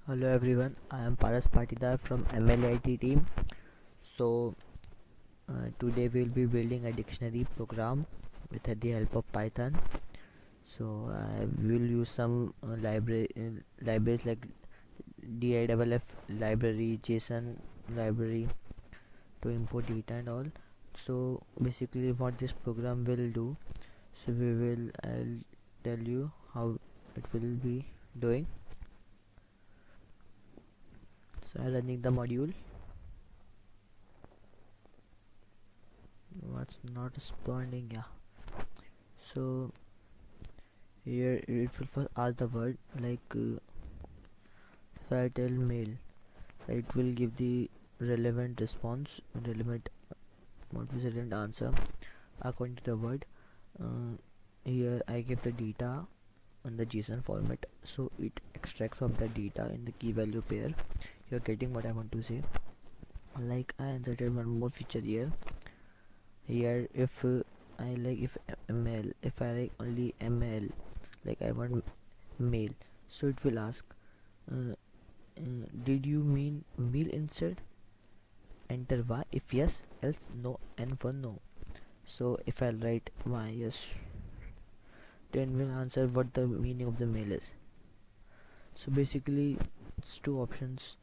Hello everyone, I am Paras Patidar from MLAIT team. So today we will be building a dictionary program with the help of Python. So I will use some libraries like DIFF library, JSON library to import data and all. So basically what this program will do, I'll tell you how it will be doing. So I'm running the module. What's not responding? Yeah. So here it will first ask the word like if I tell male, it will give the relevant response, relevant answer according to the word. uh, Here I give the data in the JSON format, so it extracts from the data in the key value pair. You're getting what I want to say. Like I inserted one more feature here. If I like if ml, if I like only ml, like I want male, so it will ask uh, did you mean meal instead? Enter y if yes, else no, and for no. So if I write y yes, then will answer what the meaning of the mail is. So basically it's two options.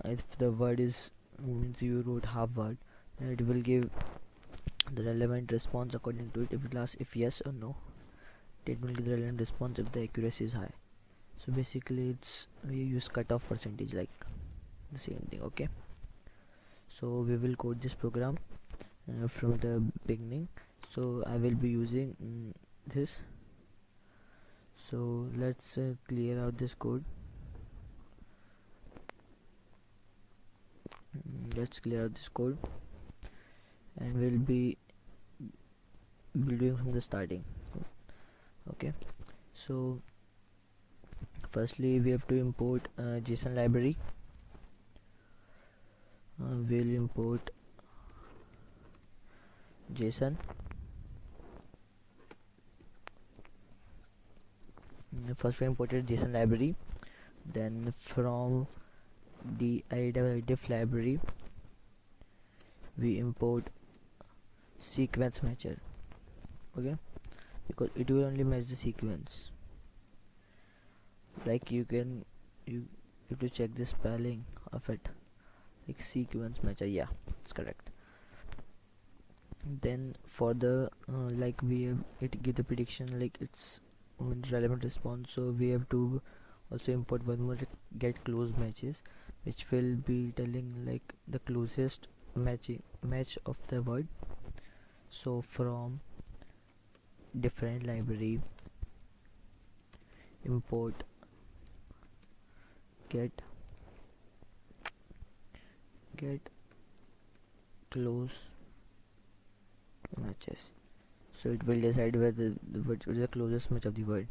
If the word is means you wrote half word, then it will give the relevant response according to it. If it asks if yes or no, it will give the relevant response if the accuracy is high. So basically it's we use cutoff percentage like the same thing. Okay, so we will code this program from the beginning. So I will be using this. So let's clear out this code. Let's clear out this code, and we'll be doing from the starting. Okay, so firstly we have to import JSON library. We'll import JSON. First we imported JSON library, then from the diff library we import sequence matcher. Okay, because it will only match the sequence. Like you have to check the spelling of it, like sequence matcher. Yeah, it's correct. Then for the like we have it give the prediction like it's relevant response, so we have to also import one more get close matches, which will be telling like the closest match of the word. So from different library import get close matches, so it will decide whether what is the closest match of the word.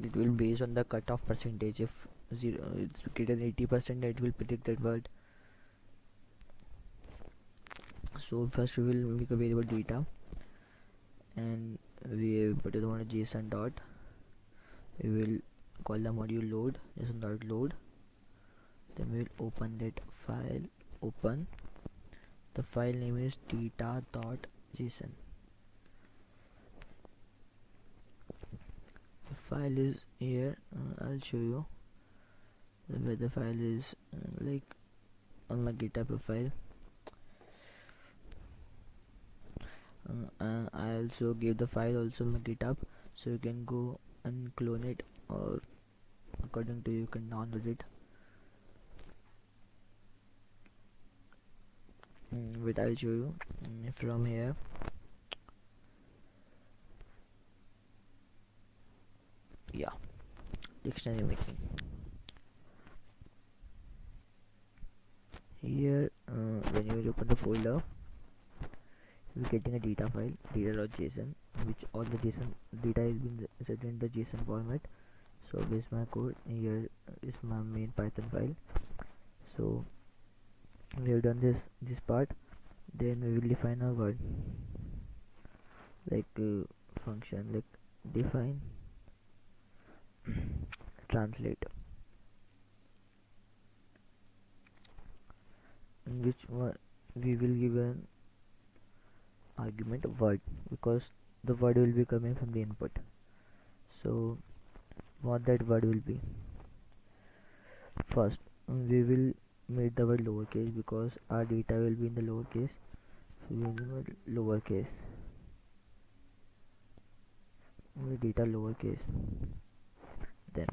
It will based on the cutoff percentage. If it's greater than 80%, it will predict that word. So first we will make a variable data, and we put it on a JSON dot. We will call the module load, JSON dot load. Then we will open that file. Open the file name is data dot JSON. The file is here. I'll show you where the file is, like on my GitHub profile. I also gave the file also my GitHub, so you can go and clone it, or according to you can download it. Wait, I'll show you from here. Yeah, dictionary making. Here when you open the folder, you're getting a data file, data.json, which all the JSON data has been set in the JSON format. So this is my code. Here is my main Python file. So we have done this part. Then we will define a word like function like define translate. in which one we will give an argument word, because the word will be coming from the input. So what that word will be, first we will make the word lowercase because our data will be in the lowercase, so we will give word lowercase, data lowercase. Then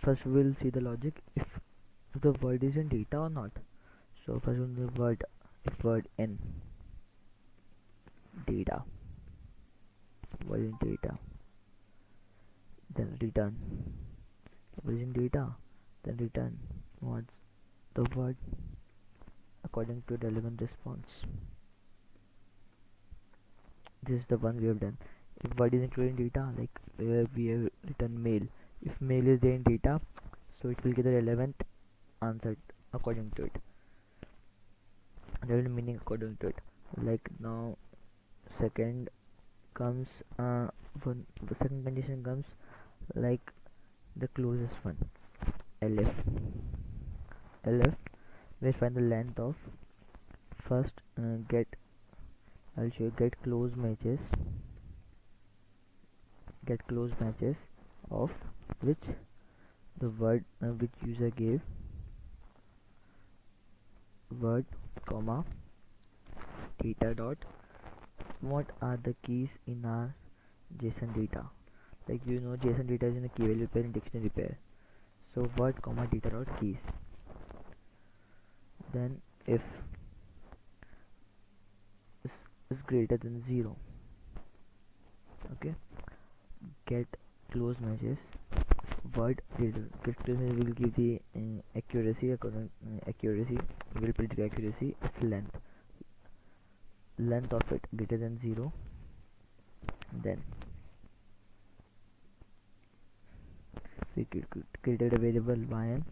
first we will see the logic if the word is in data or not. So first we will word, if word in data, word in data, then return. If it is in data, then return what's the word according to relevant response. This is the one we have done. If word is included in data, like we have written mail. If mail is there in data, so it will get the relevant answer according to it, relevant meaning according to it. Like now, second comes when the second condition comes like the closest one, lf. lf we find the length of first get, I'll show you, get close matches of which the word which user gave, word comma data dot what are the keys in our JSON data. Like you know JSON data is in a key value pair and dictionary pair, so word comma data dot keys. Then if is greater than 0, okay, get close matches, word get close matches will give the accuracy, accuracy will predict accuracy, its length of it greater than 0. Then we created a variable yn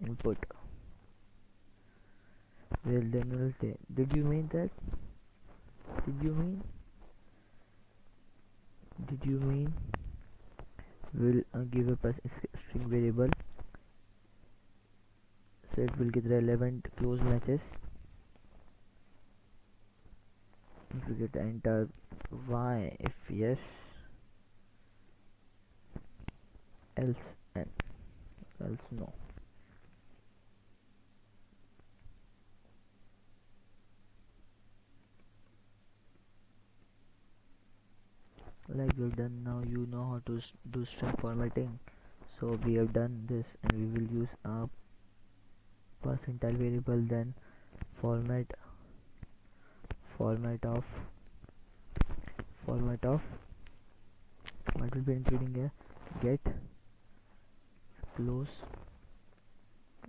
input. Well, then we'll say, did you mean we'll give a string variable, so it will get relevant close matches. If we get enter y, if yes, else n, else no. Like we've done, now you know how to do string formatting, so we have done this, and we will use a percentile variable, then format of what will be including here, get close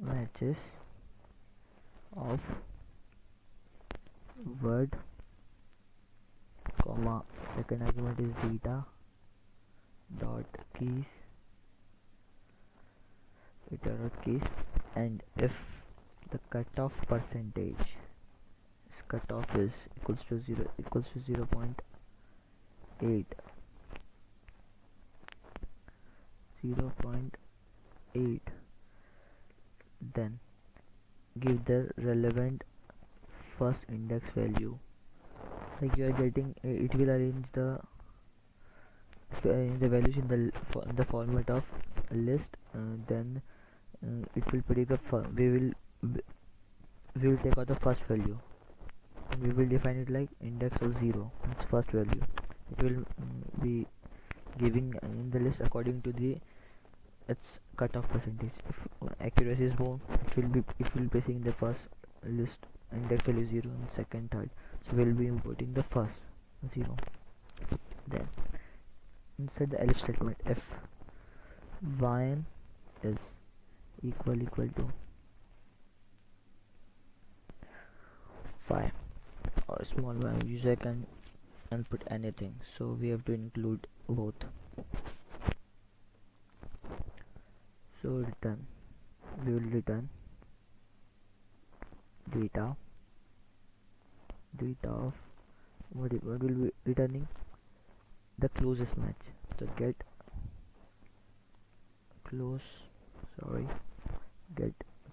matches of word comma second argument is data dot keys, data dot keys, and if the cutoff percentage cutoff is equals to 0.8, then give the relevant first index value. Like you are getting it will arrange the values in the format of a list, then it will predict the we will take out the first value. We will define it like index of 0, its first value. It will be giving in the list according to its cutoff percentage. If accuracy is more, it will be placing the first list index value 0 and second, third. So we will be importing the first 0. Then inside the else statement, if yn is equal to 5 or small y, user can input anything, so we have to include both. So return, we will return data of what will be returning the closest match. So get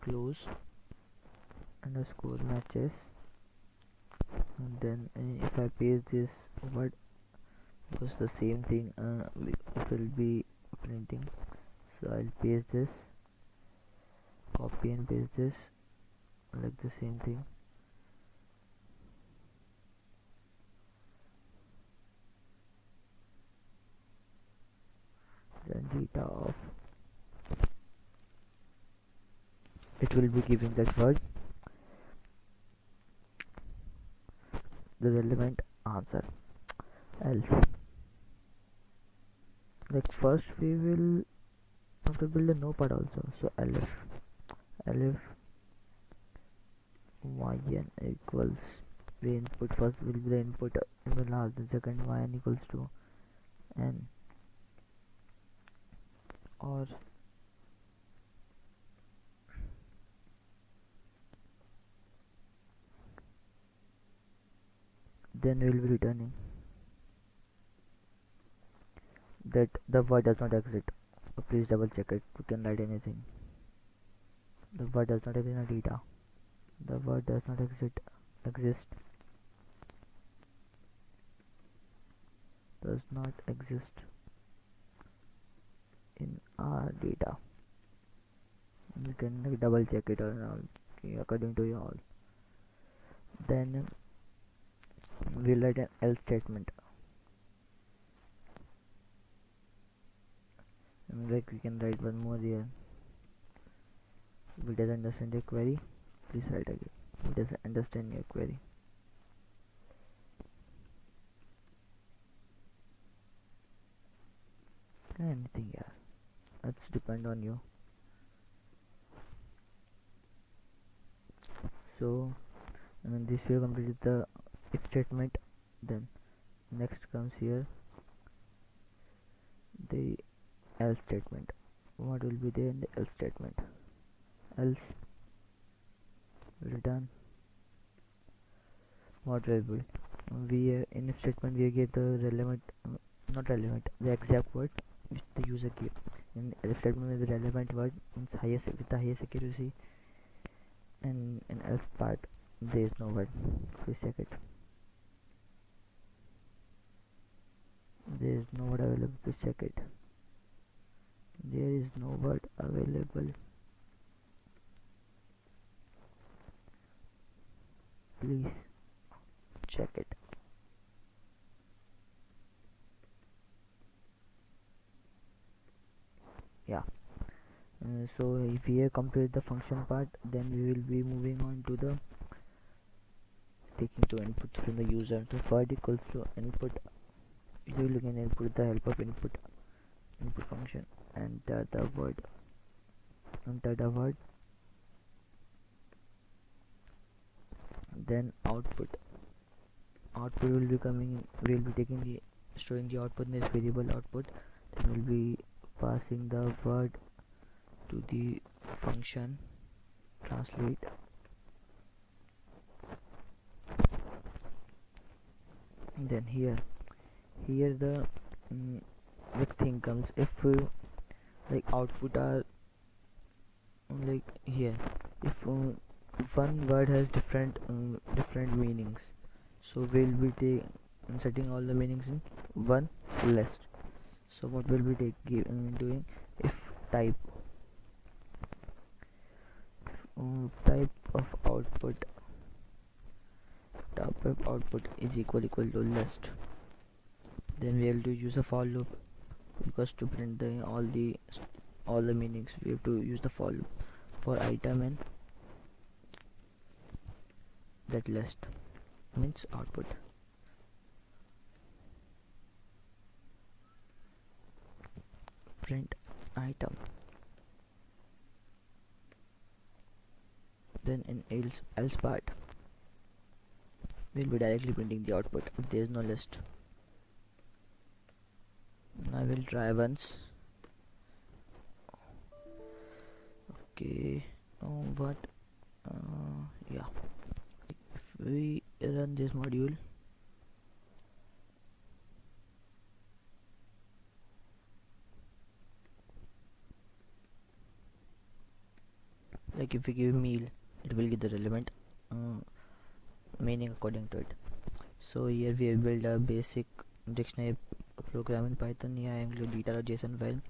close underscore matches, and then if I paste this word, because the same thing it will be printing, so I'll paste this, copy and paste this like the same thing. Then data of, it will be giving that word the relevant answer. Else, like first we will have to build a no part also, so elif yn equals, the input first will be the input in the last, the second yn equals to n, or then we will be returning that the word does not exist. Please double check it. You can write anything. The word does not exist in a data. The word does not exist does not exist in our data. You can like, double check it or not, okay, according to you all. Then we'll write an else statement. And like we can write one more here. If it doesn't understand your query, please write again. If it doesn't understand your query. Anything, yeah. That's depend on you. So this we have completed the if statement. Then next comes here the else statement. What will be there in the else statement? Else return what will be. We in if statement we give the relevant, not relevant, the exact word which the user gave. In if statement with the relevant word means highest with the highest accuracy, and in else part there is no word. Please check it. There is no word available. Please check it. There is no word available. Please check it. Yeah. So if we have completed the function part, then we will be moving on to the taking two inputs from the user. So void equals to input. You can input the help of input function, enter the word, then output will be coming. We'll be taking the storing the output in this variable output, then we'll be passing the word to the function translate, and then here the big thing comes. If like output are like here, if one word has different meanings, so we'll be inserting all the meanings in one list. So what will be doing, if type of output is equal to list, then we have to use a for loop, because to print all the meanings we have to use the for loop for item in that list, means output. Print item, then in else part we'll be directly printing the output if there is no list. I will try once. Okay, what yeah, if we run this module, like if we give meal, it will get the relevant meaning according to it. So here we have built a basic dictionary program in Python. Here I include data.json file.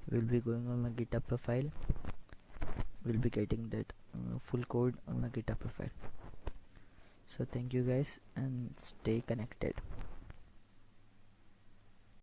We'll be going on my GitHub profile. We'll be getting that full code on my GitHub profile. So thank you guys and stay connected.